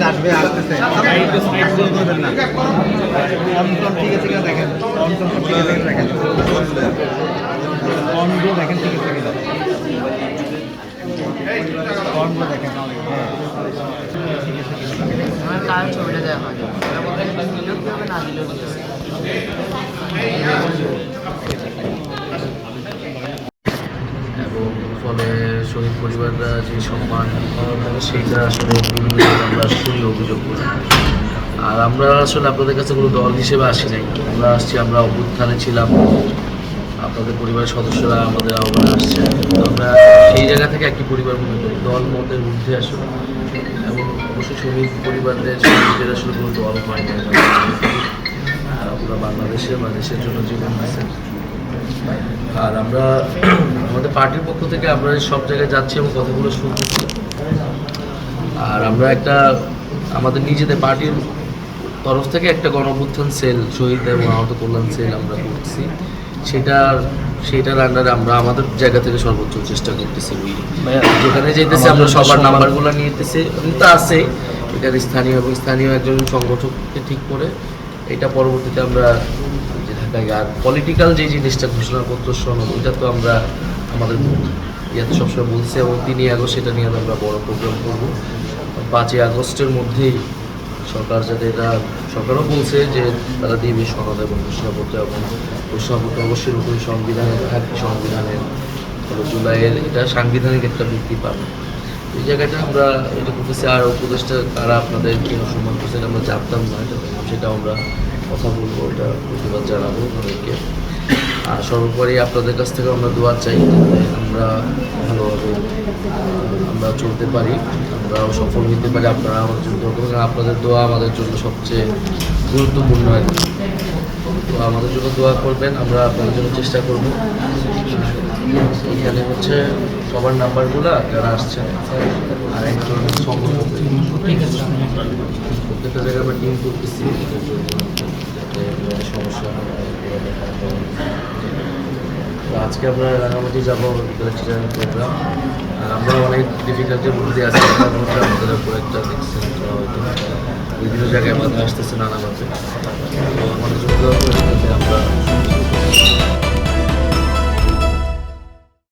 আসবে আসতেছে না ঠিক আছে দেখেন ঠিক আছে দেখেন দেখেন ঠিক আছে দেখেন কার ছবিটা দেওয়া হয় না দিলেও এবং ফলে শহীদ পরিবাররা যে সম্মান সেইটা আসলে বিভিন্ন আমরা শুনি অভিযোগ করি। আর আমরা আসলে আপনাদের কাছে কোনো দল হিসেবে আসি নাই, আমরা আসছি, আমরা অভ্যুত্থানে ছিলাম, আপনাদের পরিবারের সদস্যরা আমাদের আহ্বানে আসছে, তো আমরা সেই জায়গা থেকে একটি পরিবার মনে করি, দল মতের ঊর্ধ্বে আসলে। এবং অবশ্যই শহীদ পরিবারদের শহীদদের আসলে কোনো দল হয় না, আমরা বাংলাদেশের বা দেশের জন্য জীবন দিয়েছে। আর আমরা আমাদের পার্টির পক্ষ থেকে আমরা সব জায়গায় যাচ্ছি এবং কথাগুলো শুনতেছি। আর আমরা একটা আমাদের নিজেদের পার্টির তরফ থেকে একটা গণঅভ্যুত্থান সেল, শহীদ এবং আহত কল্যাণ সেল আমরা করছি। সেটার আন্ডারে আমরা আমাদের জায়গা থেকে সর্বোচ্চ চেষ্টা করতেছি। যেখানে যেতেছি আমরা সবার নাম্বারগুলো নিতেছি, তা আছে এটার স্থানীয় এবং স্থানীয় একজন সংগঠককে ঠিক করে এটা পরবর্তীতে আমরা ঢাকায়। আর পলিটিক্যাল যে জিনিসটা ঘোষণাপত্র সনদ, ওইটা তো আমরা আমাদের ইয়াতে সবসময় বলছি এবং 3 আগস্ট সেটা নিয়ে আমরা বড় প্রোগ্রাম করবো। 5 আগস্টের মধ্যেই সরকার যাতে এটা, সরকারও বলছে যে তারা দেবে সনদ এবং ঘোষণাপত্র, এবং ঘোষণাপত্র অবশ্যই নতুন সংবিধানের থাকবে, সংবিধানের জুলাইয়ের এটা সাংবিধানিক একটা ভিত্তি পাবে। এই জায়গাটা আমরা এটা করতেছি। আর উপদেশটা তারা আপনাদের কি সম্মান করছে আমরা জানতাম না, সেটা আমরা কথা বলবো, এটা প্রতিবাদ জানাবো তাদেরকে। আর সর্বোপরি আপনাদের কাছ থেকে আমরা দোয়া চাই যাতে আমরা ভালোভাবে আমরা চলতে পারি, আমরাও সফল হতে পারি। আপনারা আমাদের জন্য দোয়া করবেন, আপনাদের দোয়া আমাদের জন্য সবচেয়ে গুরুত্বপূর্ণ আর কি। তো আমাদের জন্য দোয়া করবেন, আমরা আপনাদের জন্য চেষ্টা করবো। এখানে হচ্ছে সবার নাম্বারগুলো যারা আসছেন, আর একজন সংগঠন প্রত্যেকটা জায়গায় আমরা টিম করতেছি সমস্যা। তো আজকে আমরা রাঙামাটি যাবো প্রোগ্রাম, আর আমরা অনেক ডিফিকাল্টির মধ্যে আছি। আমাদের উপর একটা দেখছেন হয়তো বিভিন্ন জায়গায় আমাদের আসতেছে নানাভাবে, তো আমাদের জন্য আমরা